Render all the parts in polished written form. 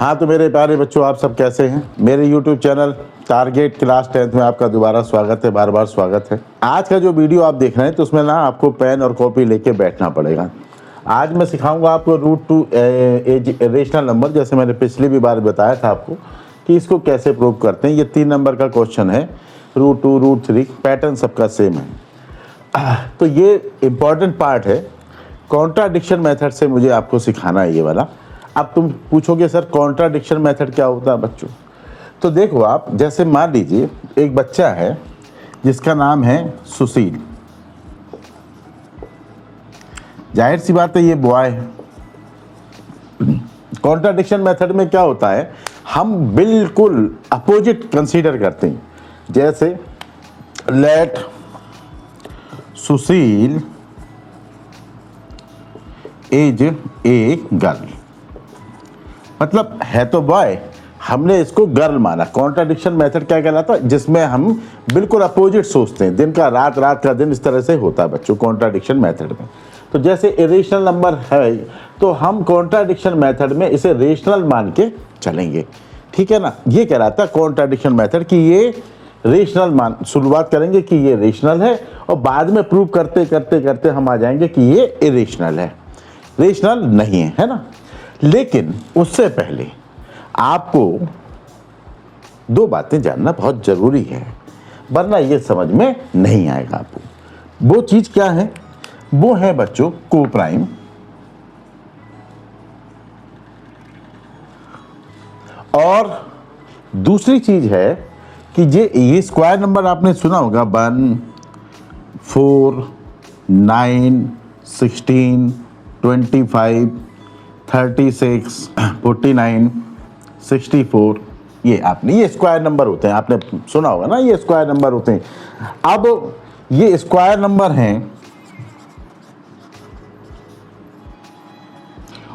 हाँ तो मेरे प्यारे बच्चों, आप सब कैसे हैं। मेरे YouTube channel target class 10th में आपका दोबारा स्वागत है, बार बार स्वागत है। आज का जो वीडियो आप देख रहे हैं तो उसमें ना आपको पेन और कॉपी लेके बैठना पड़ेगा। आज मैं सिखाऊंगा आपको रूट टू रेशनल नंबर, जैसे मैंने पिछली भी बार बताया था आपको कि इसको कैसे प्रूव करते हैं। ये 3 नंबर का क्वेश्चन है, रूट 2 रूट 3, पैटर्न सबका सेम है। तो ये इम्पॉर्टेंट पार्ट है, कॉन्ट्राडिक्शन मेथड से मुझे आपको सिखाना है ये वाला। अब तुम पूछोगे सर कॉन्ट्राडिक्शन मेथड क्या होता है बच्चों। तो देखो आप, जैसे मान लीजिए एक बच्चा है जिसका नाम है सुशील। जाहिर सी बात है ये बॉय है। कॉन्ट्राडिक्शन मेथड में क्या होता है, हम बिल्कुल अपोजिट कंसीडर करते हैं। जैसे let Sushil is a girl, मतलब है तो बॉय, हमने इसको गर्ल माना। कॉन्ट्राडिक्शन मेथड क्या कहलाता है, जिसमें हम बिल्कुल अपोजिट सोचते हैं। दिन का रात, रात का दिन, इस तरह से होता है बच्चों कॉन्ट्राडिक्शन मेथड में। तो जैसे इरेशनल नंबर है तो हम कॉन्ट्राडिक्शन मेथड में इसे रेशनल मान के चलेंगे, ठीक है ना। ये कहलाता है कॉन्ट्राडिक्शन मेथड कि ये रेशनल मान, शुरुआत करेंगे कि ये रेशनल है और बाद में प्रूव करते करते करते हम आ जाएंगे कि ये इरेशनल है, रेशनल नहीं है, है ना। लेकिन उससे पहले आपको 2 बातें जानना बहुत जरूरी है, वरना ये समझ में नहीं आएगा आपको। वो चीज क्या है, वो है बच्चों को प्राइम और दूसरी चीज है कि ये स्क्वायर नंबर आपने सुना होगा 1 4 9 16 25 36 49 64, ये स्क्वायर नंबर होते हैं, आपने सुना होगा ना, ये स्क्वायर नंबर होते हैं। अब ये स्क्वायर नंबर हैं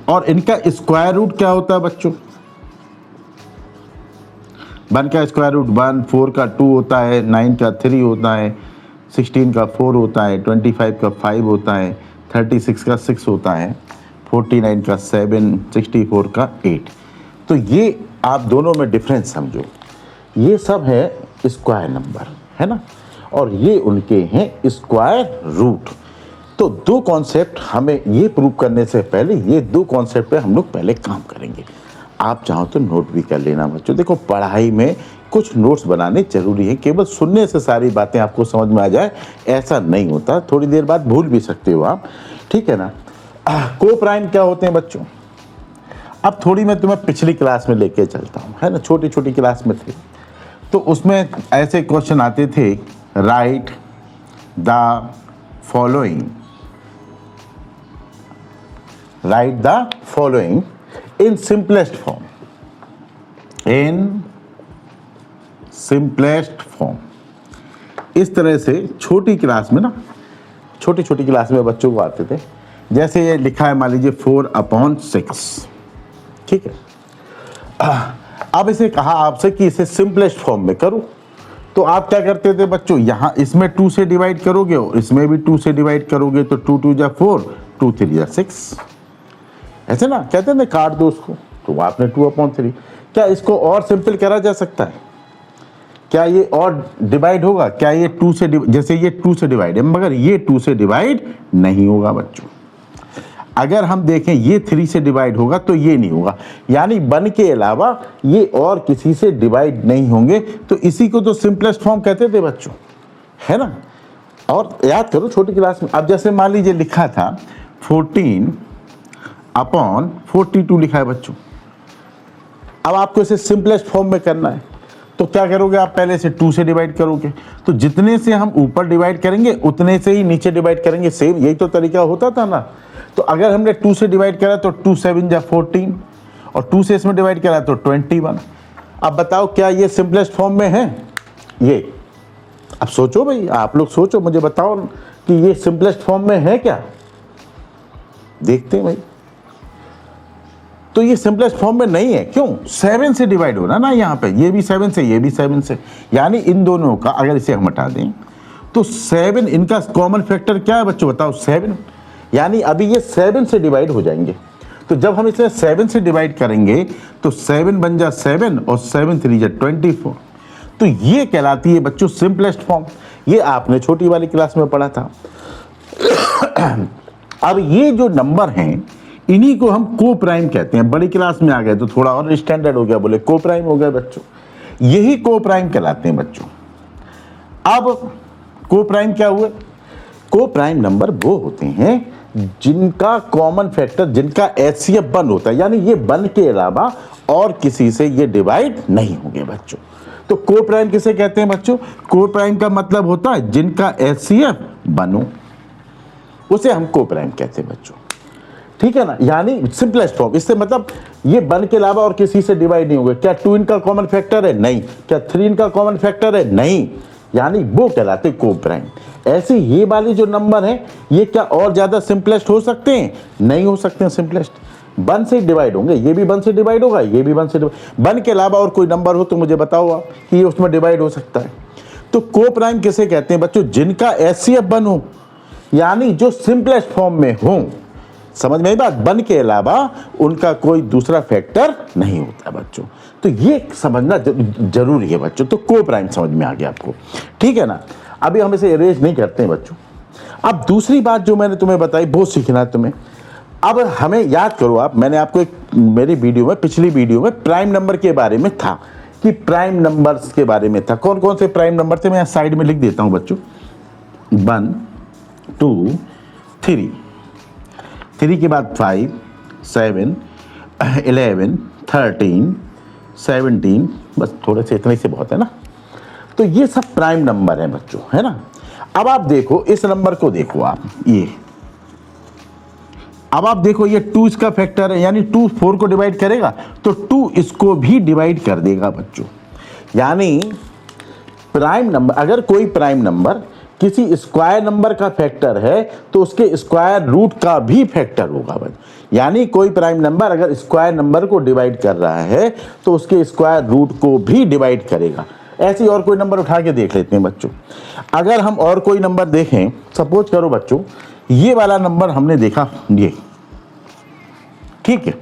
और इनका स्क्वायर रूट क्या होता है बच्चों। 1 का स्क्वायर रूट 1, 4 का 2 होता है, 9 का 3 होता है, 16 का 4 होता है, 25 का 5 होता है, 36 का 6 होता है, 49 का 7, 64 का 8। तो ये आप दोनों में डिफरेंस समझो। ये सब है स्क्वायर नंबर, है ना, और ये उनके हैं स्क्वायर रूट। तो 2 कॉन्सेप्ट हमें ये प्रूव करने से पहले, ये 2 कॉन्सेप्ट पे हम लोग पहले काम करेंगे। आप चाहो तो नोट भी कर लेना बच्चों। देखो पढ़ाई में कुछ नोट्स बनाने जरूरी है, केवल सुनने से सारी बातें आपको समझ में आ जाए ऐसा नहीं होता। थोड़ी देर बाद भूल भी सकते हो आप, ठीक है ना। को प्राइम क्या होते हैं बच्चों, अब थोड़ी मैं तुम्हें पिछली क्लास में लेके चलता हूँ, है ना। छोटी छोटी क्लास में थे तो उसमें ऐसे क्वेश्चन आते थे, right the following, right the following in simplest form, in simplest form. इस तरह से छोटी क्लास में ना, छोटी छोटी क्लास में बच्चों को आते थे। जैसे ये लिखा है, मान लीजिए 4/6, ठीक है। अब इसे कहा आपसे कि इसे सिंपलेस्ट फॉर्म में करो, तो आप क्या करते थे बच्चों, यहां इसमें 2 से डिवाइड करोगे और इसमें भी 2 से डिवाइड करोगे, तो 2 2 जा 4, 2 3 जा 6, ऐसे ना कहते हैं, काट दो उसको, तो आपने 2/3। क्या इसको और सिंपल करा जा सकता है, क्या ये और डिवाइड होगा, क्या ये 2 से, जैसे ये 2 से डिवाइड है मगर ये 2 से डिवाइड नहीं होगा बच्चों। अगर हम देखें ये 3 से डिवाइड होगा तो ये नहीं होगा, यानी 1 के अलावा ये और किसी से डिवाइड नहीं होंगे। तो इसी को तो सिंपलेस्ट फॉर्म कहते थे बच्चों, है ना। और याद करो छोटी क्लास में, अब जैसे मान लीजिए लिखा था 14/42 लिखा है बच्चों। अब आपको इसे सिंपलेस्ट फॉर्म में करना है तो क्या करोगे आप, पहले से 2 से डिवाइड करोगे, तो जितने से हम ऊपर डिवाइड करेंगे उतने से ही नीचे डिवाइड करेंगे। सेम यही तो तरीका होता था ना। तो अगर हमने 2 से डिवाइड करा तो 2 7 जा 14 और 2 से इसमें डिवाइड करा तो 21। अब बताओ क्या ये सिंपलेस्ट फॉर्म में है ये। अब सोचो भाई, आप लोग सोचो, मुझे बताओ कि ये सिंपलेस्ट फॉर्म में है क्या। देखते हैं भाई, तो ये सिंपलेस्ट फॉर्म में नहीं है। क्यों, 7 से डिवाइड हो रहा ना यहाँ पे, ये भी 7 से, ये भी 7 से, यानी इन दोनों का अगर इसे हम हटा दें तो 7, इनका कॉमन फैक्टर क्या है बच्चों बताओ, 7, यानी अभी ये 7 से डिवाइड हो जाएंगे। तो जब हम इसे 7 से डिवाइड करेंगे तो 7 बन जा 7 और 7 3 जा 24। तो ये कहलाती है बच्चों सिंपलेस्ट फॉर्म। ये आपने छोटी वाली क्लास में पढ़ा था। अब ये जो नंबर हैं इन्हीं को हम को प्राइम कहते हैं। बड़ी क्लास में आ गए तो थोड़ा और स्टैंडर्ड हो गया, बोले को प्राइम हो गया बच्चों। यही को प्राइम कहलाते हैं बच्चों। अब को प्राइम क्या हुए? को प्राइम नंबर वो होते हैं जिनका कॉमन फैक्टर, जिनका एचसीएफ 1 होता है, यानी ये 1 के अलावा और किसी से ये डिवाइड नहीं होंगे बच्चों। तो को प्राइम किसे कहते हैं बच्चों? को प्राइम का मतलब होता है जिनका एचसीएफ 1 हो, उसे हम को प्राइम कहते हैं बच्चों। ठीक है ना, यानी सिंपलेस्ट फॉर्म। इससे मतलब ये 1 के अलावा और किसी से डिवाइड नहीं होंगे। क्या 2 इनका कॉमन फैक्टर है? नहीं। क्या 3 इनका कॉमन फैक्टर है? नहीं। यानी वो कहलाते को प्राइम। ऐसे ये वाले जो नंबर हैं ये क्या और ज्यादा सिंपलेस्ट हो सकते हैं? नहीं हो सकते हैं सिंपलेस्ट। 1 से डिवाइड होंगे, ये भी 1 से डिवाइड होगा, ये भी 1 से डिवाइड। 1 के अलावा और कोई नंबर हो तो मुझे बताओ आप कि ये उसमें डिवाइड हो सकता है। तो को प्राइम किसे कहते हैं बच्चों? जिनका एचसीएफ 1 हो, यानी जो सिंपलेस्ट फॉर्म में हो। समझ में आई बात? 1 के अलावा उनका कोई दूसरा फैक्टर नहीं होता बच्चों। तो ये समझना जरूरी है बच्चों। तो को प्राइम समझ में आ गया आपको, ठीक है ना। अभी हम इसे अरेंज नहीं करते हैं बच्चों। अब दूसरी बात जो मैंने तुम्हें बताई वो सीखना है तुम्हें। अब हमें याद करो आप, मैंने आपको एक मेरी वीडियो में, पिछली वीडियो में प्राइम नंबर के बारे में था कि प्राइम नंबर्स के बारे में था। कौन कौन से प्राइम नंबर थे मैं साइड में लिख देता हूं बच्चों। 1 2 3, 3 के बाद 5 7 11 13 17, बस थोड़े से इतने से बहुत है ना। तो ये सब प्राइम नंबर है बच्चों, है ना। अब आप देखो इस नंबर को, देखो आप ये, अब आप देखो ये 2 इसका फैक्टर है, यानी 2 4 को डिवाइड करेगा तो 2 इसको भी डिवाइड कर देगा बच्चों। यानी प्राइम नंबर, अगर कोई प्राइम नंबर किसी स्क्वायर नंबर का फैक्टर है तो उसके स्क्वायर रूट का भी फैक्टर होगा बच्चों। यानी कोई प्राइम नंबर अगर स्क्वायर नंबर को डिवाइड कर रहा है तो उसके स्क्वायर रूट को भी डिवाइड करेगा। ऐसे और कोई नंबर उठा के देख लेते हैं बच्चों। अगर हम और कोई नंबर देखें, सपोज करो बच्चों ये वाला नंबर हमने देखा, ये ठीक है,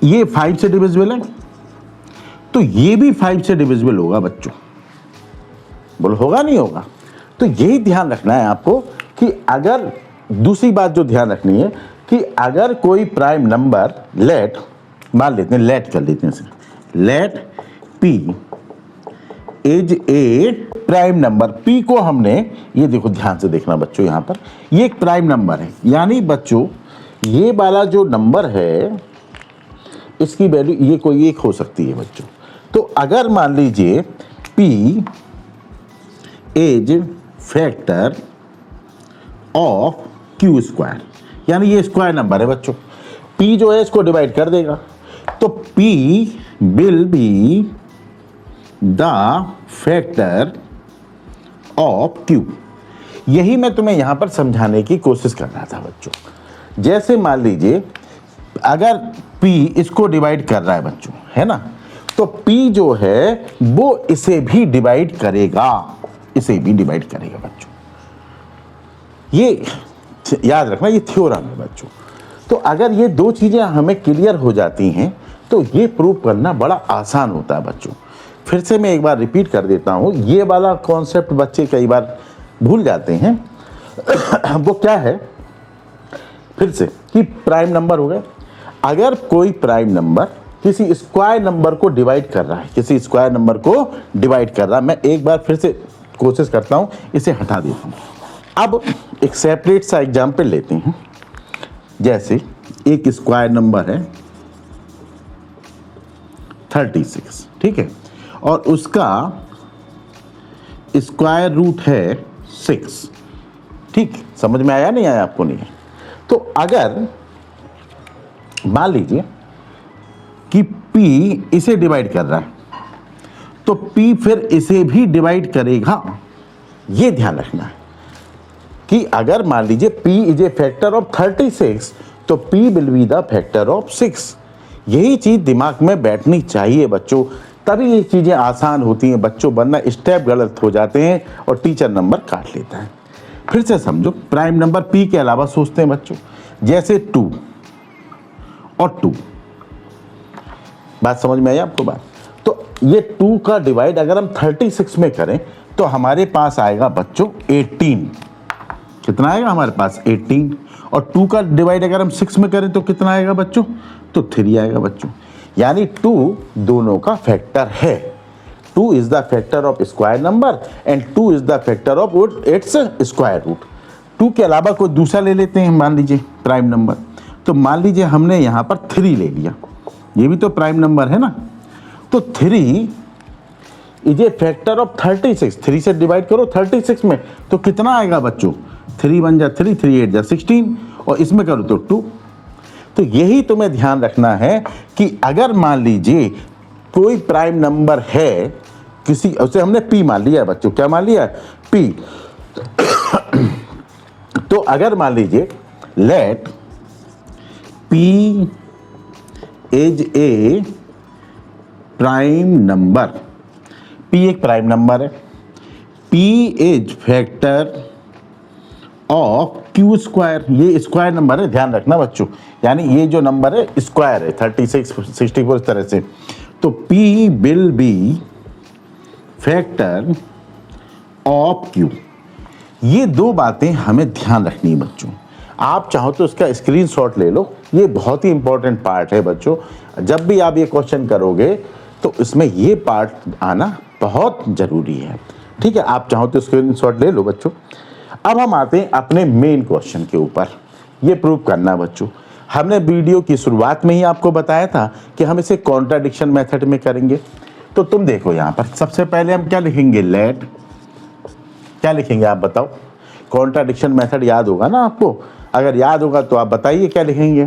ये 5 से डिविजिबल है तो ये भी 5 से डिविजिबल होगा बच्चों। बोलो होगा नहीं होगा? तो यही ध्यान रखना है आपको कि अगर, दूसरी बात जो ध्यान रखनी है कि अगर कोई प्राइम नंबर, लेट मान लेते हैं, लेट कर लेते हैं, let P is a prime number. P को हमने, ये देखो ध्यान से देखना बच्चों, यहां पर ये एक प्राइम नंबर है। यानी बच्चों ये वाला जो नंबर है इसकी वैल्यू ये कोई एक हो सकती है बच्चों। तो अगर मान लीजिए P is factor of Q square, यानी ये स्क्वायर नंबर है बच्चों, पी जो है इसको डिवाइड कर देगा तो P will be the factor of Q. यही मैं तुम्हें यहां पर समझाने की कोशिश कर रहा था बच्चों। जैसे मान लीजिए अगर P इसको डिवाइड कर रहा है बच्चों, है ना, तो P जो है वो इसे भी डिवाइड करेगा, इसे भी डिवाइड करेगा बच्चों। ये याद रखना, ये थ्योरम है बच्चों। तो अगर ये दो चीजें हमें क्लियर हो जाती हैं तो ये प्रूव करना बड़ा आसान होता है बच्चों। फिर से मैं एक बार रिपीट कर देता हूं, ये वाला कॉन्सेप्ट बच्चे कई बार भूल जाते हैं। वो क्या है, फिर से, कि प्राइम नंबर हो गए। अगर कोई प्राइम नंबर किसी स्क्वायर नंबर को डिवाइड कर रहा है, किसी स्क्वायर नंबर को डिवाइड कर रहा है, मैं एक बार फिर से कोशिश करता हूं, इसे हटा देता हूं। अब एक सेपरेट सा एग्जाम्पल लेते हैं। जैसे एक स्क्वायर नंबर है 36, ठीक है, और उसका स्क्वायर रूट है 6। ठीक, समझ में आया नहीं आया आपको? नहीं। तो अगर मान लीजिए कि P इसे डिवाइड कर रहा है तो P फिर इसे भी डिवाइड करेगा। ये ध्यान रखना है कि अगर मान लीजिए P is a factor of 36 तो P will be the factor of 6। यही चीज दिमाग में बैठनी चाहिए बच्चों, तभी ये चीजें आसान होती हैं बच्चों, वरना स्टेप गलत हो जाते हैं और टीचर नंबर काट लेता है। फिर से समझो, प्राइम नंबर P के अलावा सोचते हैं बच्चों। जैसे 2 और 2। बात समझ में आई आपको बात? तो ये 2 का डिवाइड अगर हम 36 में करें तो हमारे पास आएगा बच्चों 18। कितना आएगा हमारे पास? 18। और 2 का डिवाइड अगर हम 6 में करें तो कितना आएगा बच्चों? तो 3 आएगा बच्चों। यानी 2 दोनों का फैक्टर है। 2 is the factor of square number and 2 is the factor of its square root. 2 के अलावा कोई दूसरा ले लेते हैं, मान लीजिए प्राइम नंबर। तो मान लीजिए हमने यहाँ पर 3 ले लिया, ये भी तो प्राइम नंबर है ना। तो 3 इज ए फैक्टर ऑफ 36। 3 से डिवाइड करो 36 में तो कितना आएगा बच्चों? 3 1 जा 3, 3 8 जा 16, और इसमें करो तो 2। तो यही तुम्हें ध्यान रखना है कि अगर मान लीजिए कोई प्राइम नंबर है, किसी उसे हमने p मान लिया है बच्चों। क्या मान लिया है? p। तो अगर मान लीजिए let p is a prime number, p एक प्राइम नंबर है, p is factor of q square. ये स्क्वायर नंबर है, ध्यान रखना बच्चों। यानी ये जो नंबर है स्क्वायर है, 36 64 इस तरह से। तो p will be factor of q। ये दो बातें हमें ध्यान रखनी है बच्चों। आप चाहो तो इसका स्क्रीनशॉट ले लो, ये बहुत ही इंपॉर्टेंट पार्ट है बच्चों। जब भी आप ये क्वेश्चन करोगे तो इसमें ये पार्ट आना बहुत जरूरी है, ठीक है। आप चाहो तो स्क्रीनशॉट ले लो बच्चों। अब हम आते हैं अपने मेन क्वेश्चन के ऊपर। ये प्रूव करना बच्चों, हमने वीडियो की शुरुआत में ही आपको बताया था कि हम इसे कॉन्ट्राडिक्शन मेथड में करेंगे। तो तुम देखो यहाँ पर सबसे पहले हम क्या लिखेंगे? लेट, क्या लिखेंगे आप बताओ? कॉन्ट्राडिक्शन मेथड याद होगा ना आपको? अगर याद होगा तो आप बताइए क्या लिखेंगे।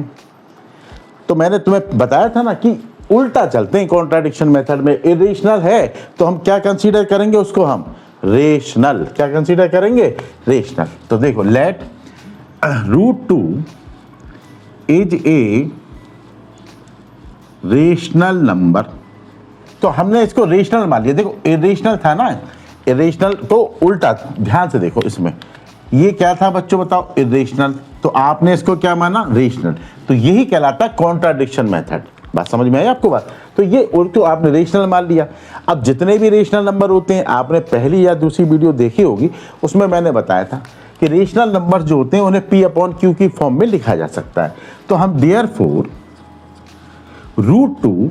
तो मैंने तुम्हें बताया था ना कि उल्टा चलते हैं कॉन्ट्राडिक्शन मेथड में। इरेशनल है तो हम क्या कंसीडर करेंगे उसको? हम रेशनल। क्या कंसीडर करेंगे? रेशनल। तो देखो let √2 is a rational number. तो हमने इसको रेशनल मान लिया। देखो इरेशनल था ना, इरेशनल तो उल्टा, ध्यान से देखो इसमें ये क्या था बच्चों बताओ? इरेशनल। तो आपने इसको क्या माना? रेशनल। तो यही कहलाता है कॉन्ट्राडिक्शन मेथड। बात समझ में आई आपको बात? तो ये उल्टो आपने रेशनल मान लिया। अब जितने भी रेशनल नंबर होते हैं, आपने पहली या दूसरी वीडियो देखी होगी, उसमें मैंने बताया था कि रेशनल नंबर जो होते हैं उन्हें p/q की फॉर्म में लिखा जा सकता है। तो हम देयरफॉर √2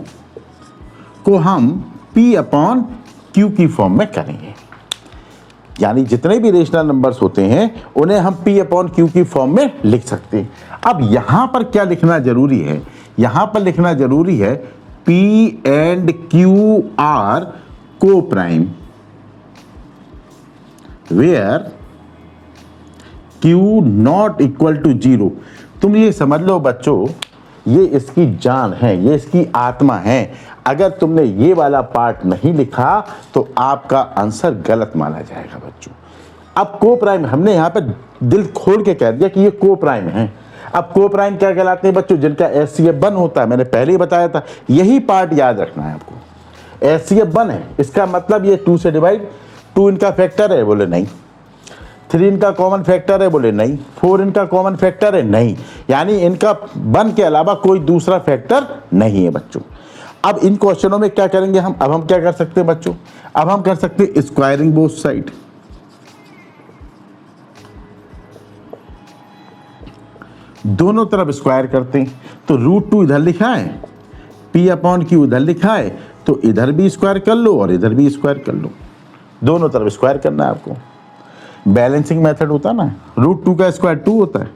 को हम p/q की फॉर्म में करेंगे। यानी जितने भी रेशनल नंबर्स होते हैं उन्हें हम p/q की फॉर्म में लिख सकते हैं। अब यहां पर क्या लिखना जरूरी है? यहां पर लिखना जरूरी है p and q are coprime where q not equal to 0। तुम ये समझ लो बच्चों, ये इसकी जान है, ये इसकी आत्मा है। अगर तुमने ये वाला पार्ट नहीं लिखा तो आपका आंसर गलत माना जाएगा बच्चों। अब को प्राइम हमने यहाँ पे दिल खोल के कह दिया कि ये को प्राइम है। अब को प्राइम क्या कहलाते हैं बच्चों? जिनका HCF 1 होता है। मैंने पहले ही बताया था, यही पार्ट याद रखना है आपको। HCF 1 है, इसका मतलब ये 2 से डिवाइड, 2 इनका फैक्टर है, बोले नहीं। 3 इनका कॉमन फैक्टर है, बोले नहीं। 4 इनका कॉमन फैक्टर है, नहीं। यानी इनका 1 के अलावा कोई दूसरा फैक्टर नहीं है बच्चों। अब इन क्वेश्चनों में क्या करेंगे हम? अब हम क्या कर सकते हैं बच्चों? अब हम कर सकते हैं स्क्वायरिंग बोथ साइड। दोनों तरफ स्क्वायर करते हैं। तो √2 इधर लिखा है, p/q इधर लिखा है, तो इधर भी स्क्वायर कर लो और इधर भी स्क्वायर कर लो। दोनों तरफ स्क्वायर करना है आपको। बैलेंसिंग मेथड होता है ना, √2 का स्क्वायर 2 होता है,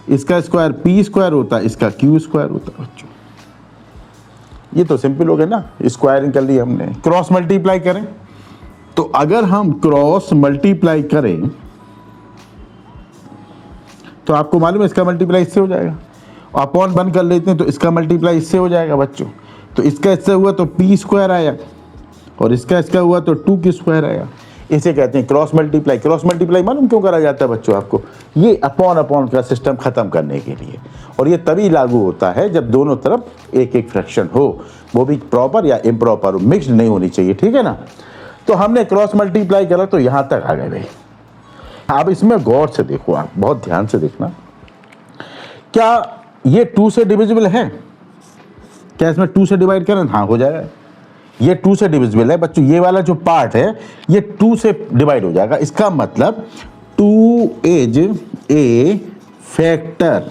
इसका स्क्वायर p स्क्वायर होता है, इसका q स्क्वायर होता है बच्चों। ये तो सिंपल हो गया ना, स्क्वायरिंग कर ली हमने। क्रॉस मल्टीप्लाई करें तो अगर हम क्रॉस मल्टीप्लाई करें तो आपको मालूम है इसका मल्टीप्लाई इससे हो जाएगा। अपॉन 1 कर लेते हैं तो इसका मल्टीप्लाई इससे हो जाएगा बच्चों। तो इसका इससे हुआ तो p स्क्वायर आया और इसका हुआ तो 2 की स्क्वायर आया। इसे कहते हैं क्रॉस मल्टीप्लाई। क्रॉस मल्टीप्लाई मालूम क्यों करा जाता है बच्चों आपको? ये अपॉन का सिस्टम खत्म करने के लिए। और ये तभी लागू होता है जब दोनों तरफ एक एक फ्रैक्शन हो, वो भी प्रॉपर या इम्प्रॉपर हो, मिक्स्ड नहीं होनी चाहिए, ठीक है ना। तो हमने क्रॉस मल्टीप्लाई करा तो यहां तक आ गए भाई। अब इसमें गौर से देखो, आप बहुत ध्यान से देखना, क्या ये 2 से डिविजिबल है? क्या इसमें 2 से डिवाइड करें? हाँ हो जाएगा, ये 2 से डिविजिबल है बच्चों, ये वाला जो पार्ट है ये 2 से डिवाइड हो जाएगा। इसका मतलब 2 is a factor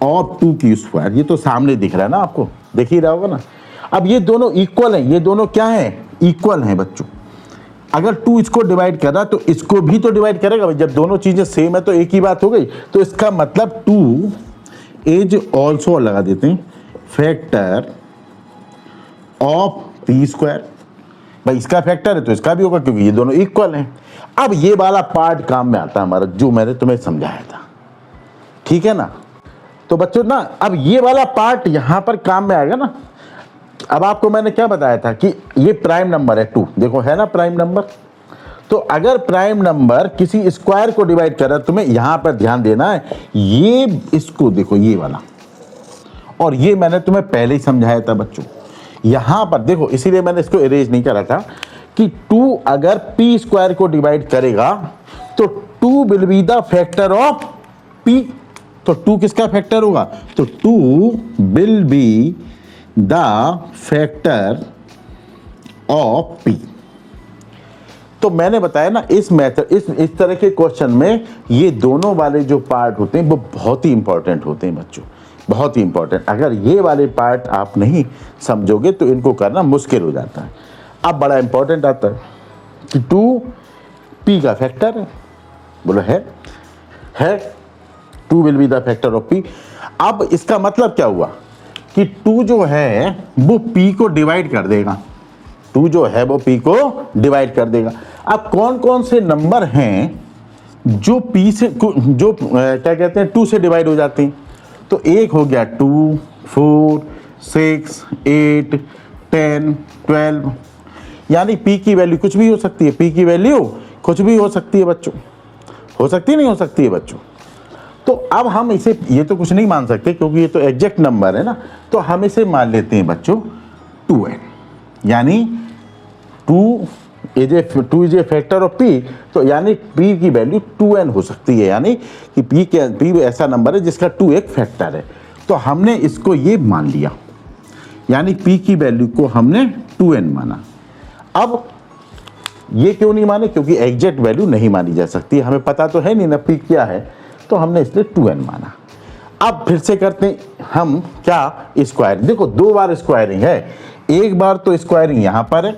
of 2 Q square. ये तो सामने दिख रहा है ना, आपको दिख ही रहा होगा ना। अब ये दोनों इक्वल हैं, ये दोनों क्या हैं? इक्वल हैं बच्चों। अगर 2 इसको डिवाइड कर रहा तो इसको भी तो डिवाइड करेगा। जब दोनों चीजें सेम है तो एक ही बात हो गई। तो इसका मतलब 2 इज ऑल्सो, लगा देते हैं, फैक्टर ऑफ पी स्क्वायर। भाई इसका फैक्टर है तो इसका भी होगा, क्योंकि ये दोनों इक्वल हैं। अब ये वाला पार्ट काम में आता है हमारा, जो मैंने तुम्हें समझाया था, ठीक है ना। तो बच्चों ना, अब ये वाला पार्ट यहां पर काम में आएगा ना। अब आपको मैंने क्या बताया था कि ये प्राइम नंबर है 2, देखो है ना प्राइम नंबर। तो अगर प्राइम नंबर किसी स्क्वायर को डिवाइड कर रहा है, तुम्हें यहां पर ध्यान देना है, ये इसको देखो, ये वाला, और ये मैंने तुम्हें पहले ही समझाया था बच्चों। यहां पर देखो, इसीलिए मैंने इसको इरेज नहीं करा था कि 2 अगर पी स्क्वायर को डिवाइड करेगा तो 2 will be the factor of P. तो 2 किसका फैक्टर होगा? तो 2 will be the factor of P. तो मैंने बताया ना, इस मेथड, इस तरह के क्वेश्चन में ये दोनों वाले जो पार्ट होते हैं वो बहुत ही इंपॉर्टेंट होते हैं बच्चों, बहुत ही इंपॉर्टेंट। अगर ये वाले पार्ट आप नहीं समझोगे तो इनको करना मुश्किल हो जाता है। अब बड़ा इंपॉर्टेंट आता है कि 2 पी का फैक्टर है, बोलो है 2 will be the factor of P. अब इसका मतलब क्या हुआ कि 2 जो है वो p को डिवाइड कर देगा, 2 जो है वो p को डिवाइड कर देगा। अब कौन कौन से नंबर हैं जो p से, जो क्या कहते हैं 2 से डिवाइड हो जाते हैं? तो एक हो गया 2, 4, 6, 8, 10, 12, यानी p की वैल्यू कुछ भी हो सकती है, p की वैल्यू कुछ भी हो सकती है बच्चों, हो सकती है नहीं हो सकती है बच्चों। तो अब हम इसे, ये तो कुछ नहीं मान सकते क्योंकि ये तो एग्जैक्ट नंबर है ना, तो हम इसे मान लेते हैं बच्चों 2n, यानी 2 is a factor of p। तो यानी p की वैल्यू 2n हो सकती है, यानी कि p ऐसा नंबर है जिसका 2 एक फैक्टर है। तो हमने इसको ये मान लिया, यानी p की वैल्यू को हमने 2n माना। अब ये क्यों नहीं माने? क्योंकि एग्जैक्ट वैल्यू नहीं मानी जा सकती, हमें पता तो है नहीं ना p क्या है, तो हमने इसलिए 2n माना। अब फिर से करते हैं हम क्या, स्क्वायरिंग। देखो 2 बार स्क्वायरिंग है, एक बार तो स्क्वायरिंग यहां पर है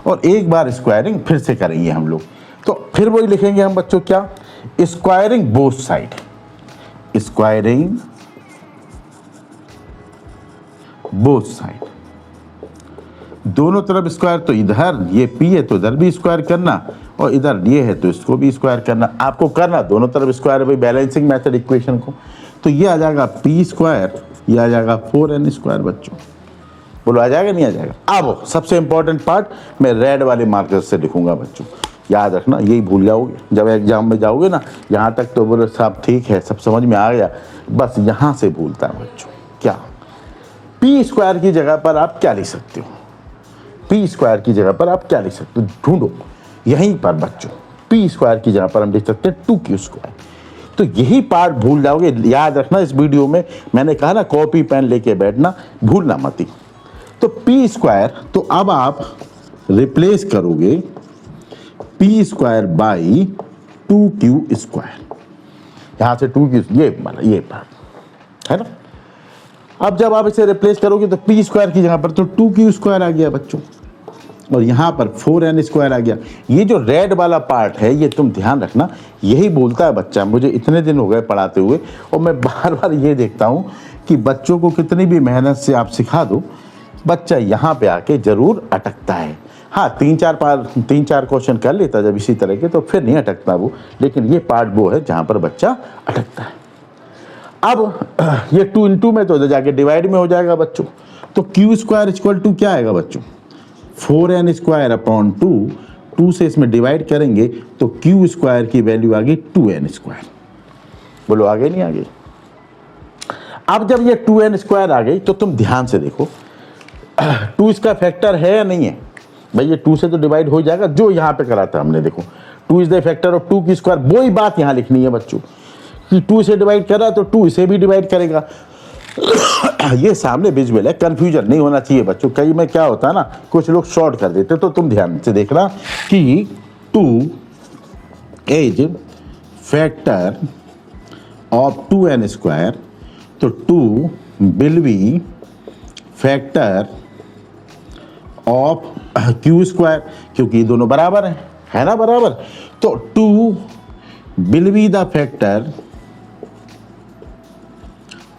और एक बार स्क्वायरिंग फिर से करेंगे हम लोग। तो फिर वही लिखेंगे हम बच्चों, क्या, squaring both side, squaring both side, दोनों तरफ स्क्वायर। तो इधर ये p है तो इधर भी स्क्वायर करना, और इधर ये है तो इसको भी स्क्वायर करना। आपको करना दोनों तरफ स्क्वायर है भाई, बैलेंसिंग मेथड इक्वेशन को। तो ये आ जाएगा p स्क्वायर, ये आ जाएगा 4n स्क्वायर बच्चों। बोलो आ जाएगा नहीं आ जाएगा? अब सबसे इंपॉर्टेंट पार्ट मैं रेड वाले मार्कर से लिखूंगा बच्चों, याद रखना, यही भूल जाओगे जब एग्जाम में जाओगे ना। यहाँ तक तो बोलो साहब ठीक है, सब समझ में आ गया, बस यहाँ से भूलता है बच्चों। क्या, p स्क्वायर की जगह पर आप क्या लिख सकते हो? p स्क्वायर की जगह पर आप क्या लिख सकते हो? ढूंढो यहीं पर बच्चों, p स्क्वायर की जगह पर हम लिख सकते हैं 2q स्क्वायर। तो यही पार्ट भूल जाओगे, याद रखना। इस वीडियो में मैंने कहा ना, कॉपी पेन लेके बैठना, भूलना मत ही। तो p स्क्वायर, तो अब आप रिप्लेस करोगे p square by 2q square, यहां से 2q, ये पार्ट है ना। अब जब आप इसे रिप्लेस करोगे तो p स्क्वायर की जगह पर तो 2q स्क्वायर आ गया बच्चों, और यहाँ पर 4n स्क्वायर आ गया। ये जो रेड वाला पार्ट है, ये तुम ध्यान रखना, यही बोलता है बच्चा। मुझे इतने दिन हो गए पढ़ाते हुए, और मैं बार बार ये देखता हूँ कि बच्चों को कितनी भी मेहनत से आप सिखा दो, बच्चा यहाँ पे आके जरूर अटकता है। हाँ, 3-4 क्वेश्चन कर लेता जब इसी तरह के, तो फिर नहीं अटकता वो, लेकिन ये पार्ट वो है जहाँ पर बच्चा अटकता है। अब ये 2 × 2 में तो जाके डिवाइड में हो जाएगा बच्चों। तो q स्क्वायर इक्वल टू क्या आएगा बच्चों? 4n स्क्वायर अपॉन 2 से इसमें डिवाइड करेंगे तो q स्क्वायर की वैल्यू आ गई 2n स्क्वायर। बोलो आगे नहीं आगे? अब जब ये 2n स्क्वायर आ गई तो तुम ध्यान से देखो, 2 इसका फैक्टर है या नहीं है? भाई ये 2 से तो डिवाइड हो जाएगा, जो यहाँ पे करा था हमने। देखो 2 इज द फैक्टर ऑफ 2 की स्क्वायर, वही बात यहाँ लिखनी है बच्चों कि 2 से डिवाइड कर रहा है तो 2 इसे भी डिवाइड करेगा। ये सामने विजुअल है, कंफ्यूजन नहीं होना चाहिए बच्चों। कई में क्या होता है ना, कुछ लोग शॉर्ट कर देते, तो तुम ध्यान से देखना कि 2 is factor of 2n square, तो 2 will be factor of q square, क्योंकि ये दोनों बराबर हैं, है ना बराबर। तो 2 will be the factor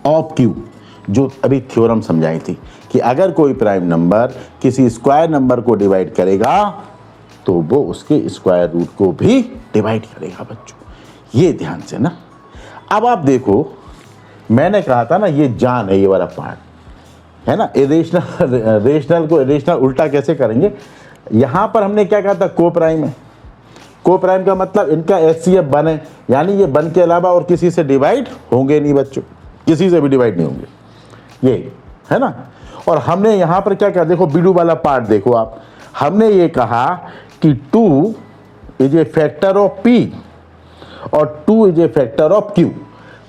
of q, जो अभी थ्योरम समझाई थी कि अगर कोई प्राइम नंबर किसी स्क्वायर नंबर को डिवाइड करेगा तो वो उसके स्क्वायर रूट को भी डिवाइड करेगा बच्चों, ये ध्यान से ना। अब आप देखो, मैंने कहा था ना ये जान है, ये वाला पार्ट है ना। इरेशनल रेशनल को इरेशनल उल्टा कैसे करेंगे। यहां पर हमने क्या कहा था, को प्राइम है। को प्राइम का मतलब इनका एचसीएफ 1 है, यानी ये 1 के अलावा और किसी से डिवाइड होंगे नहीं बच्चों, किसी से भी डिवाइड नहीं होंगे, ये है ना। और हमने यहां पर क्या कहा, देखो बीडू वाला पार्ट देखो आप, हमने ये कहा कि 2 is a factor of p और 2 is a factor of q।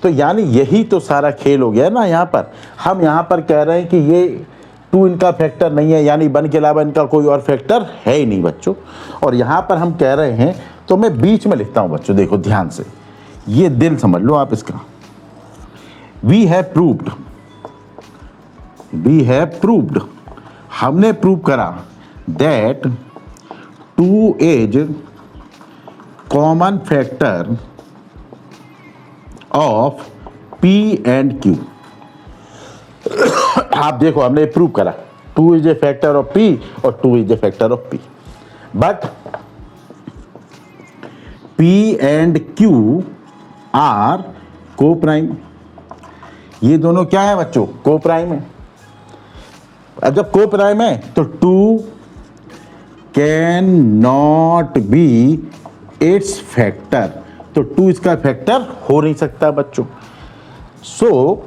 तो यानी यही तो सारा खेल हो गया ना। यहाँ पर हम यहाँ पर कह रहे हैं कि ये 2 इनका फैक्टर नहीं है, यानी 1 के अलावा इनका कोई और फैक्टर है ही नहीं बच्चों। और यहाँ पर हम कह रहे हैं, तो मैं बीच में लिखता हूँ बच्चों, देखो ध्यान से, ये दिल समझ लो आप इसका। वी हैव प्रूव्ड, हमने प्रूव करा that 2 is common factor of p and q। आप देखो हमने प्रूव करा 2 is a factor of p और 2 is a factor of p, but p and q are coprime. ये दोनों क्या है बच्चों, को प्राइम है। अब जब को प्राइम है तो 2 cannot be its factor, तो 2 इसका फैक्टर हो नहीं सकता बच्चों। So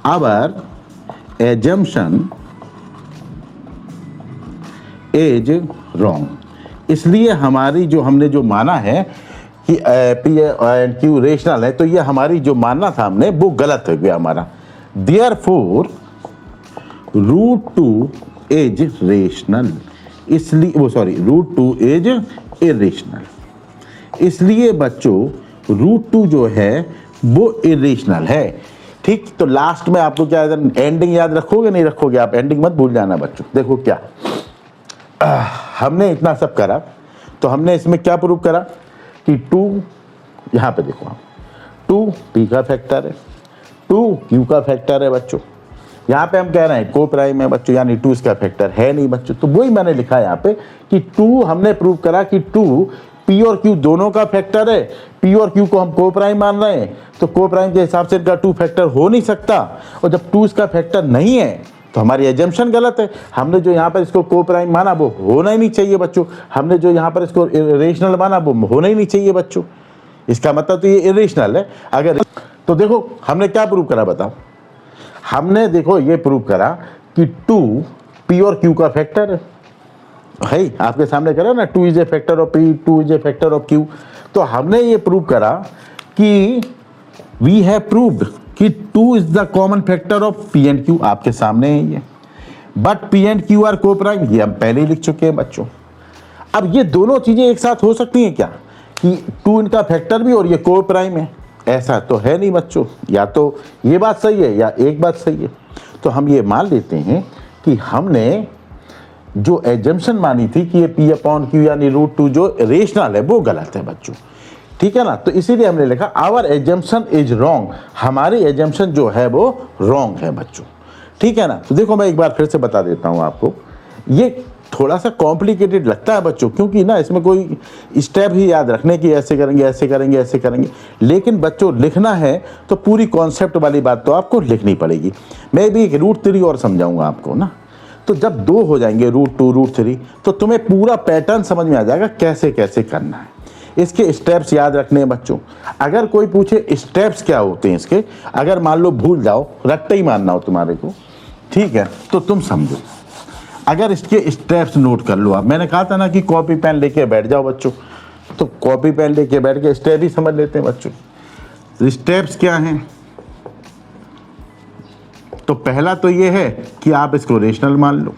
our assumption is wrong. इसलिए हमारी जो हमने जो माना है कि पी एंड क्यू रेशनल है, तो ये हमारी जो मानना था हमने वो गलत हो गया हमारा। देयरफॉर √2 इज रेशनल, इसलिए वो सॉरी √2 इज इरेशनल। इसलिए बच्चों √2 जो है वो इरेशनल है। ठीक, तो लास्ट में आपको क्या एंडिंग याद रखोगे, नहीं रखोगे आप, एंडिंग मत भूल जाना बच्चों। देखो क्या हमने इतना सब करा, तो हमने इसमें क्या प्रूव करा कि 2, यहाँ पे देखो आप, 2 p का फैक्टर है, 2 q का फैक्टर है बच्चों। यहाँ पे हम कह रहे हैं को प्राइम है बच्चों, यानी 2 इसका फैक्टर है नहीं बच्चों। तो वही मैंने लिखा है यहाँ पे कि 2 हमने प्रूव करा कि 2 p और q दोनों का फैक्टर है। p और q को हम को प्राइम मान रहे हैं, तो को प्राइम के हिसाब से इनका 2 फैक्टर हो नहीं सकता। और जब 2 इसका फैक्टर नहीं है तो हमारी एजम्पशन गलत है। हमने जो यहाँ पर इसको को प्राइम माना वो होना ही नहीं चाहिए बच्चों। हमने जो यहाँ पर इसको इरेशनल माना वो होना ही नहीं चाहिए बच्चों। इसका मतलब तो ये इरेशनल है। अगर तो देखो हमने क्या प्रूव करा बताओ, हमने देखो ये प्रूव करा कि 2 p और q का फैक्टर है, आपके सामने करा ना, 2 is a factor of p, 2 is a factor of q। तो हमने ये प्रूव करा कि वी हैव प्रूव्ड कि 2 is the common factor of p and q, आपके सामने है ये। But p and q are coprime, ये हम पहले ही लिख चुके हैं बच्चों। अब ये दोनों चीजें एक साथ हो सकती हैं क्या कि 2 इनका फैक्टर भी और ये को प्राइम है? ऐसा तो है नहीं बच्चों, या तो ये बात सही है या एक बात सही है। तो हम ये मान लेते हैं कि हमने जो एजम्पशन मानी थी कि ये p अपॉन q यानी √2 जो रेशनल है वो गलत है बच्चों, ठीक है ना। तो इसीलिए हमने लिखा आवर एजम्पशन इज रॉन्ग, हमारी एजम्पशन जो है वो रॉन्ग है बच्चों, ठीक है ना। तो देखो मैं एक बार फिर से बता देता हूँ आपको, ये थोड़ा सा कॉम्प्लिकेटेड लगता है बच्चों, क्योंकि ना इसमें कोई स्टेप ही याद रखने की ऐसे करेंगे ऐसे करेंगे ऐसे करेंगे, लेकिन बच्चों लिखना है तो पूरी कॉन्सेप्ट वाली बात तो आपको लिखनी पड़ेगी। मैं भी एक √3 और समझाऊंगा आपको ना। तो जब 2 हो जाएंगे √2 √3, तो तुम्हें पूरा पैटर्न समझ में आ जाएगा कैसे कैसे करना है। इसके स्टेप्स याद रखने हैं बच्चों। अगर कोई पूछे स्टेप्स क्या होते हैं इसके, अगर मान लो भूल जाओ, रट्टा ही मानना हो तुम्हारे को, ठीक है, तो तुम समझो। अगर इसके स्टेप्स नोट कर लो आप, मैंने कहा था ना कि कॉपी पेन लेके बैठ जाओ बच्चों, तो कॉपी पेन लेके बैठ के स्टेप ही समझ लेते हैं बच्चों। स्टेप्स क्या हैं, तो पहला तो ये है कि आप इसको रेशनल मान लो,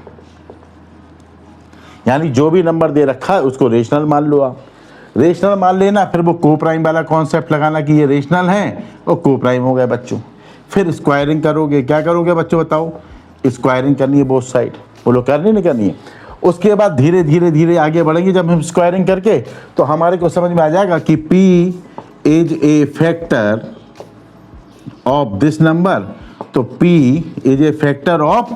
यानी जो भी नंबर दे रखा है उसको रेशनल मान लो आप। रेशनल मान लेना, फिर वो को प्राइम वाला कॉन्सेप्ट लगाना कि ये रेशनल है और को प्राइम हो गए बच्चों। फिर स्क्वायरिंग करोगे, क्या करोगे बच्चों बताओ? स्क्वायरिंग करनी है बोथ साइड, बोलो करनी नहीं करनी है। उसके बाद धीरे धीरे धीरे आगे बढ़ेंगे जब हम स्क्वायरिंग करके, तो हमारे को समझ में आ जाएगा कि P is a factor of this number, तो P is a factor of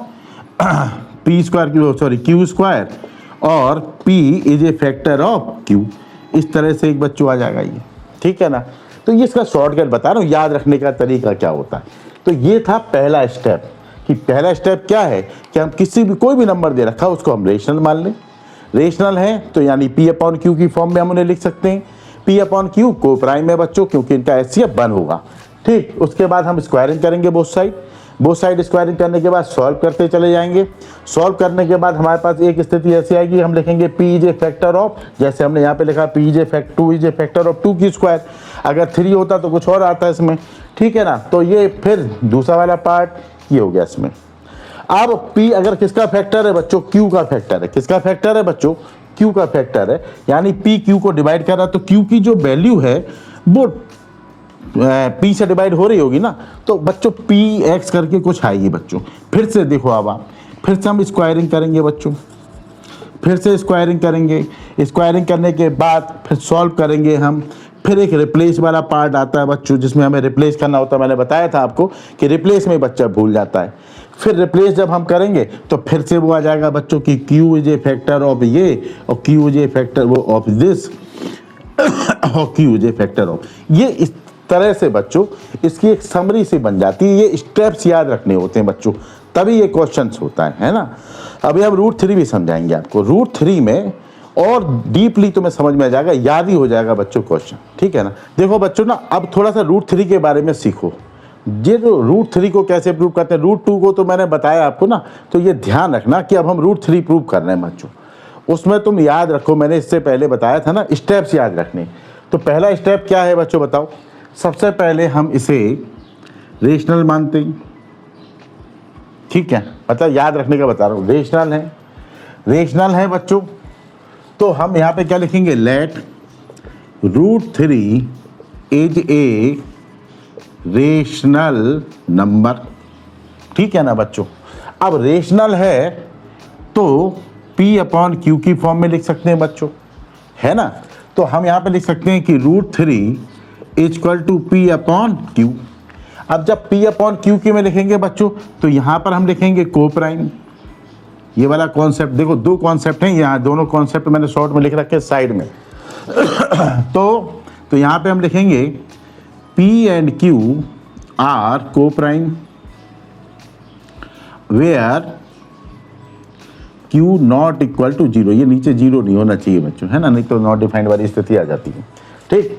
P square, sorry Q square, और P is a factor of Q। इस तरह से एक बच्चों आ जाएगा ये, ठीक है ना। तो ये इसका शॉर्टकट बता रहा हूँ, याद रखने का तरीका क्या होता है। तो ये था पहला स्टेप, कि पहला स्टेप क्या है कि हम किसी भी कोई भी नंबर दे रखा उसको हम रेशनल मान लें। रेशनल है तो यानी P अपॉन Q की फॉर्म में हम उन्हें लिख सकते हैं। P अपॉन Q को प्राइम है बच्चों, क्योंकि इनका HCF 1 होगा, ठीक। उसके बाद हम स्क्वायरिंग करेंगे बोथ साइड स्क्वायरिंग करने के बाद सॉल्व करते चले जाएंगे। सॉल्व करने के बाद हमारे पास एक स्थिति ऐसी आएगी, हम लिखेंगे P is a factor of, जैसे हमने यहाँ पे लिखा P is a factor of 2 की स्क्वायर। अगर 3 होता तो कुछ और आता है इसमें, ठीक है ना। तो ये फिर दूसरा वाला पार्ट ये हो गया इसमें। अब P अगर किसका फैक्टर है बच्चों? Q का फैक्टर है। किसका फैक्टर है बच्चों? Q का फैक्टर है, यानी P Q को डिवाइड कर रहा है, तो Q की जो वैल्यू है वो P से डिवाइड हो रही होगी ना, तो बच्चों PX करके कुछ आएगी बच्चों। फिर से देखो, अब आप फिर से हम स्क्वायरिंग करेंगे बच्चों, फिर से स्क्वायरिंग करेंगे। स्क्वायरिंग करने के बाद फिर सॉल्व करेंगे हम। फिर एक रिप्लेस वाला पार्ट आता है बच्चों, जिसमें हमें रिप्लेस करना होता है। मैंने बताया था आपको कि रिप्लेस में बच्चा भूल जाता है। फिर रिप्लेस जब हम करेंगे तो फिर से वो आ जाएगा बच्चों कि Q is a factor of ये, और Q इज ए फैक्टर वो ऑफ दिस, और Q is a factor of ये। इस तरह से बच्चों इसकी एक समरी से बन जाती है। ये स्टेप्स याद रखने होते हैं बच्चों, तभी ये क्वेश्चंस होता है ना। अभी हम √3 भी समझाएंगे आपको। √3 में और डीपली तुम्हें समझ में आ जाएगा, याद ही हो जाएगा बच्चों क्वेश्चन, ठीक है ना। देखो बच्चों ना, अब थोड़ा सा √3 के बारे में सीखो। ये जो √3 को कैसे प्रूव करते हैं, √2 को तो मैंने बताया आपको ना, तो ये ध्यान रखना कि अब हम √3 प्रूव कर रहे हैं बच्चों। उसमें तुम याद रखो, मैंने इससे पहले बताया था ना, स्टेप्स याद रखने। तो पहला स्टेप क्या है बच्चों बताओ? सबसे पहले हम इसे रेशनल मानते हैं, ठीक है। मतलब याद रखने का बता रहा हूँ, रेशनल है बच्चों। तो हम यहाँ पे क्या लिखेंगे? Let √3 is a rational number, ठीक है ना बच्चों। अब रेशनल है तो P अपॉन Q की फॉर्म में लिख सकते हैं बच्चों, है ना। तो हम यहाँ पे लिख सकते हैं कि √3 is equal to P upon Q। अब जब P अपॉन Q की में लिखेंगे बच्चों, तो यहाँ पर हम लिखेंगे को प्राइम। ये वाला कॉन्सेप्ट देखो, दो कॉन्सेप्ट हैं यहाँ, दोनों कॉन्सेप्ट मैंने शॉर्ट में लिख रखे साइड में। तो यहाँ पे हम लिखेंगे P and Q are coprime where Q not equal to 0। ये नीचे 0 नहीं होना चाहिए बच्चों, है ना, नहीं तो नॉट डिफाइंड वाली स्थिति आ जाती है, ठीक।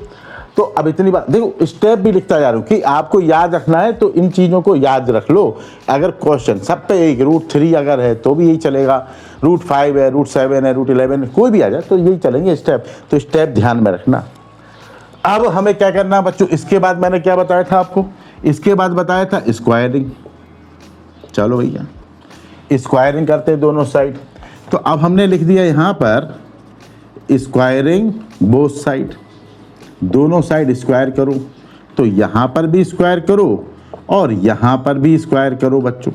तो अब इतनी बात देखो, स्टेप भी लिखता जा रहा हूँ कि आपको याद रखना है, तो इन चीज़ों को याद रख लो। अगर क्वेश्चन सब पे एक √3 अगर है तो भी यही चलेगा, √5 है, √7 है, √11 कोई भी आ जाए तो यही चलेंगे स्टेप। तो स्टेप ध्यान में रखना। अब हमें क्या करना है बच्चों? इसके बाद मैंने क्या बताया था आपको? इसके बाद बताया था स्क्वायरिंग। चलो भैया स्क्वायरिंग करते हैं दोनों साइड। तो अब हमने लिख दिया यहाँ पर स्क्वायरिंग बोथ साइड, दोनों साइड स्क्वायर करो। तो यहाँ पर भी स्क्वायर करो और यहाँ पर भी स्क्वायर करो बच्चों,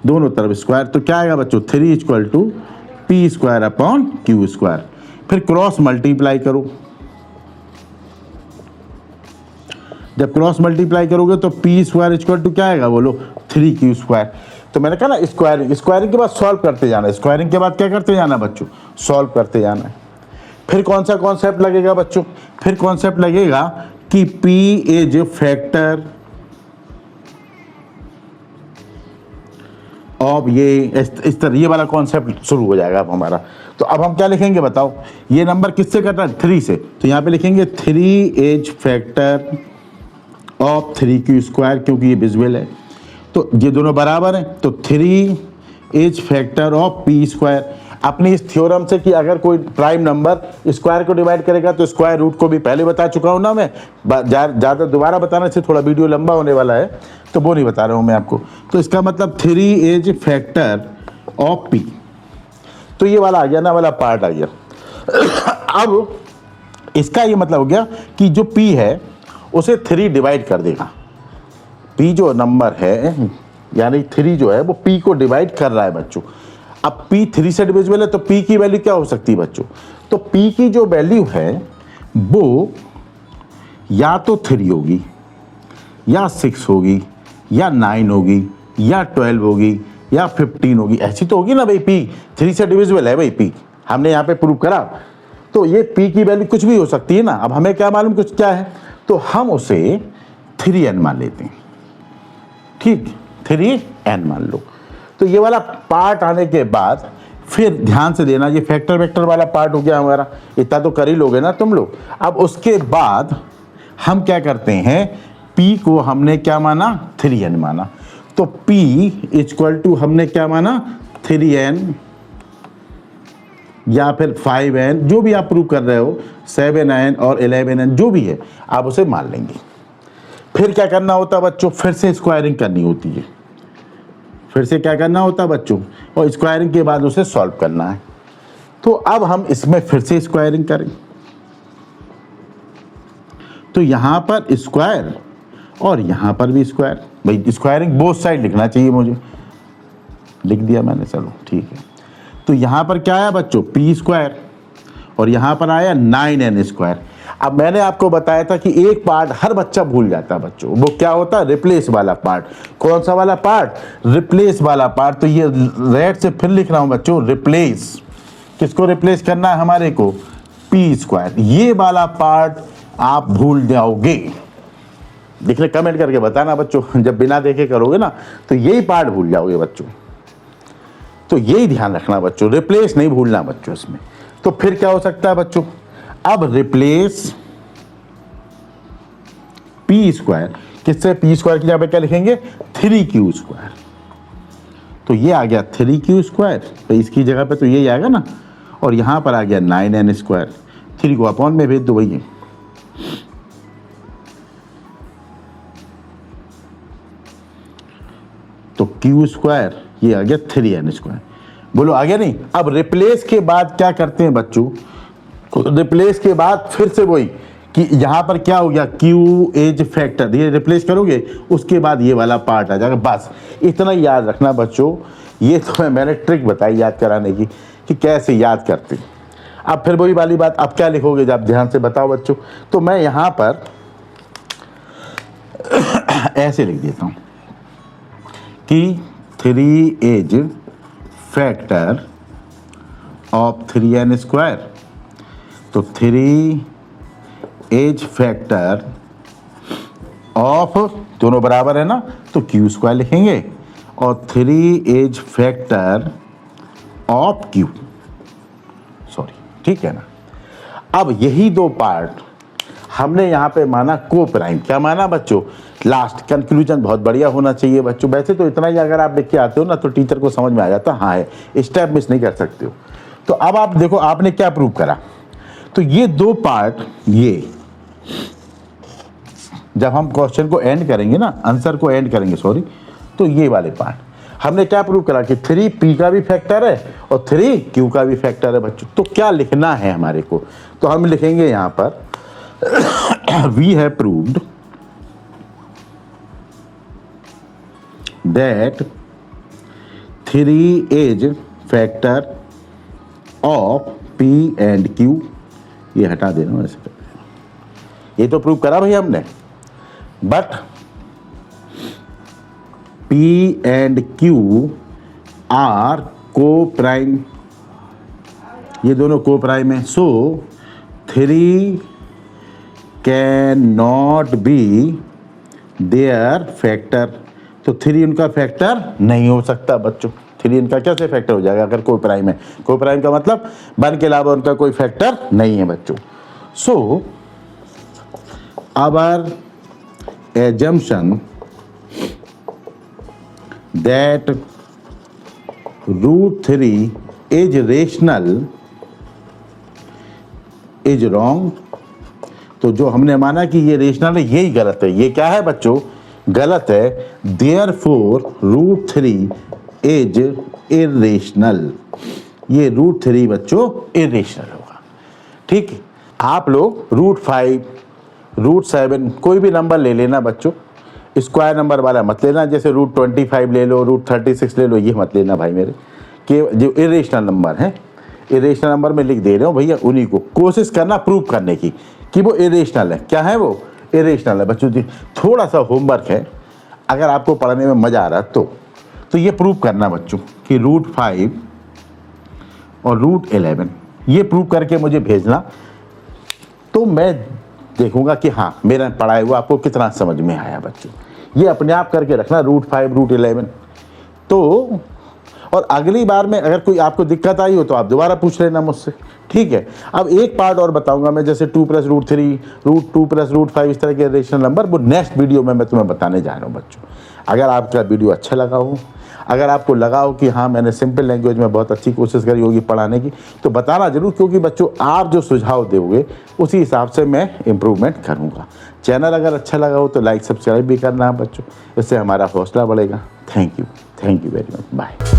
दोनों तरफ स्क्वायर। तो क्या आएगा बच्चों? 3 equal to P square upon Q square. फिर क्रॉस मल्टीप्लाई करो। जब क्रॉस मल्टीप्लाई करोगे तो P स्क्वायर इक्वल टू क्या आएगा बोलो? 3Q square. तो मैंने कहा ना स्क्वायरिंग के बाद सॉल्व करते जाना है। स्क्वायरिंग के बाद क्या करते जाना बच्चों? सॉल्व करते जाना है। फिर कौन सा कॉन्सेप्ट लगेगा बच्चों? फिर कॉन्सेप्ट लगेगा कि P इज फैक्टर ऑफ ये, इस तरह ये वाला कॉन्सेप्ट शुरू हो जाएगा अब हमारा। तो अब हम क्या लिखेंगे बताओ? ये नंबर किससे करना है? 3 से। तो यहाँ पे लिखेंगे 3 is factor of 3Q square, क्योंकि ये विजुअल है तो ये दोनों बराबर हैं। तो 3 is factor of P square. अपनी इस थ्योरम से कि अगर कोई प्राइम नंबर स्क्वायर को डिवाइड करेगा तो स्क्वायर रूट को भी पहले बता चुका हूं ना मैं, ज़्यादा दोबारा बताने से थोड़ा वीडियो लंबा होने वाला है, तो वो नहीं बता रहा हूं मैं आपको। तो इसका मतलब 3 इज फैक्टर ऑफ पी। तो ये वाला आ गया ना, वाला पार्ट आ गया। अब इसका ये मतलब हो गया कि जो p है उसे 3 डिवाइड कर देगा। p जो नंबर है यानी 3 जो है वो p को डिवाइड कर रहा है बच्चों। अब p 3 से डिविजिबल है तो p की वैल्यू क्या हो सकती है बच्चों? तो p की जो वैल्यू है वो या तो 3 होगी या 6 होगी या 9 होगी या 12 होगी या 15 होगी, ऐसी तो होगी ना भाई। p 3 से डिविजिबल है भाई, p हमने यहाँ पे प्रूव करा। तो ये p की वैल्यू कुछ भी हो सकती है ना। अब हमें क्या मालूम कुछ क्या है, तो हम उसे 3n मान लेते हैं। ठीक, 3n मान लो। तो ये वाला पार्ट आने के बाद फिर ध्यान से देना, ये फैक्टर वेक्टर वाला पार्ट हो गया हमारा, इतना तो कर ही लोगे ना तुम लोग। अब उसके बाद हम क्या करते हैं, p को हमने क्या माना, 3n माना। तो p इक्वल टू हमने क्या माना, 3n या फिर 5n, जो भी आप प्रूव कर रहे हो, 7n और 11n जो भी है आप उसे मान लेंगे। फिर क्या करना होता बच्चों, फिर से स्क्वायरिंग करनी होती है। फिर से क्या करना होता बच्चों, और स्क्वायरिंग के बाद उसे सॉल्व करना है। तो अब हम इसमें फिर से स्क्वायरिंग करें, तो यहां पर स्क्वायर और यहां पर भी स्क्वायर। भाई स्क्वायरिंग बोथ साइड लिखना चाहिए, मुझे लिख दिया मैंने, चलो ठीक है। तो यहां पर क्या आया बच्चों, p स्क्वायर, और यहां पर आया 9n स्क्वायर। अब मैंने आपको बताया था कि एक पार्ट हर बच्चा भूल जाता है बच्चों, वो क्या होता है, रिप्लेस वाला पार्ट। कौन सा वाला पार्ट, रिप्लेस वाला पार्ट। तो ये रेड से फिर लिख रहा हूं बच्चों, रिप्लेस, किसको रिप्लेस करना है हमारे को, p स्क्वायर। ये वाला पार्ट आप भूल जाओगे, लिख ले, कमेंट करके बताना बच्चों, जब बिना देखे करोगे ना तो यही पार्ट भूल जाओगे बच्चों। तो यही ध्यान रखना बच्चों, रिप्लेस नहीं भूलना बच्चों इसमें। तो फिर क्या हो सकता है बच्चों, अब रिप्लेस p स्क्वायर, किससे, p स्क्वायर की जगह पे क्या लिखेंगे, 3q स्क्वायर। तो ये आ गया 3q स्क्वायर, तो इसकी जगह पे तो यही आएगा ना, और यहां पर आ गया 9n स्क्वायर। 3 को अपॉन में भेज दो भैया। तो q स्क्वायर, ये आ गया 3n स्क्वायर। बोलो आ गया नहीं। अब रिप्लेस के बाद क्या करते हैं बच्चों, रिप्लेस के बाद फिर से वही कि यहां पर क्या हो गया, q एज फैक्टर, ये रिप्लेस करोगे उसके बाद ये वाला पार्ट आ जाएगा। बस इतना याद रखना बच्चों, ये तो मैंने ट्रिक बताई याद कराने की कि कैसे याद करते। अब फिर वही वाली बात, अब क्या लिखोगे जब, ध्यान से बताओ बच्चों। तो मैं यहां पर ऐसे लिख देता हूं कि 3 age factor of 3n square. तो 3 एज फैक्टर ऑफ, दोनों बराबर है ना, तो q स्क्वायर लिखेंगे, और 3 age factor of q, sorry, ठीक है ना। अब यही दो पार्ट हमने यहाँ पे माना को प्राइम। क्या माना बच्चों, लास्ट कंक्लूजन बहुत बढ़िया होना चाहिए बच्चों। वैसे तो इतना ही अगर आप लिख के आते हो ना तो टीचर को समझ में आ जाता, हाँ है, स्टेप मिस नहीं कर सकते हो। तो अब आप देखो आपने क्या प्रूव करा। तो ये दो पार्ट, ये जब हम क्वेश्चन को एंड करेंगे ना, आंसर को एंड करेंगे सॉरी, तो ये वाले पार्ट हमने क्या प्रूव करा कि 3p का भी फैक्टर है और 3q का भी फैक्टर है बच्चों। तो क्या लिखना है हमारे को, तो हम लिखेंगे यहां पर we have proved that 3 is factor of p and q, ये हटा देना वैसे कर देना, ये तो प्रूव करा भाई हमने। But p and q are coprime, ये दोनों को प्राइम है। So 3 cannot be their factor. तो 3 उनका फैक्टर नहीं हो सकता बच्चों। 3 इनका कैसे फैक्टर हो जाएगा अगर कोई प्राइम है। कोई प्राइम का मतलब 1 के अलावा उनका कोई फैक्टर नहीं है बच्चों। So our assumption that √3 is rational is wrong. तो जो हमने माना कि ये रेशनल है यही गलत है। ये क्या है बच्चों? गलत है। Therefore √3 is irrational. ये √3 बच्चों इरेशनल होगा। ठीक है, आप लोग √5 √7 कोई भी नंबर ले लेना बच्चों, स्क्वायर नंबर वाला मत लेना। जैसे √25 ले लो, √36 ले लो, ये मत लेना भाई मेरे। कि जो इरेशनल नंबर है, इरेशनल नंबर में लिख दे रहे हो भैया, उन्हीं को कोशिश करना प्रूव करने की कि वो इरेशनल है। क्या है वो? इरेशनल है बच्चों जी। थोड़ा सा होमवर्क है, अगर आपको पढ़ने में मज़ा आ रहा है तो ये प्रूव करना बच्चों कि √5 और √11 ये प्रूव करके मुझे भेजना, तो मैं देखूंगा कि हाँ मेरा पढ़ाया हुआ आपको कितना समझ में आया बच्चों। ये अपने आप करके रखना √5 √11। तो और अगली बार में अगर कोई आपको दिक्कत आई हो तो आप दोबारा पूछ लेना मुझसे। ठीक है, अब एक पार्ट और बताऊंगा मैं, जैसे 2 + √3 √2 + √5 इस तरह के रेशनल नंबर, वो नेक्स्ट वीडियो में मैं तुम्हें बताने जा रहा हूँ बच्चों। अगर आपका वीडियो अच्छा लगा हो, अगर आपको लगा हो कि हाँ मैंने सिंपल लैंग्वेज में बहुत अच्छी कोशिश करी होगी पढ़ाने की, तो बताना जरूर, क्योंकि बच्चों आप जो सुझाव दोगे उसी हिसाब से मैं इम्प्रूवमेंट करूँगा। चैनल अगर अच्छा लगा हो तो लाइक सब्सक्राइब भी करना है बच्चों, इससे हमारा हौसला बढ़ेगा। Thank you very much, bye.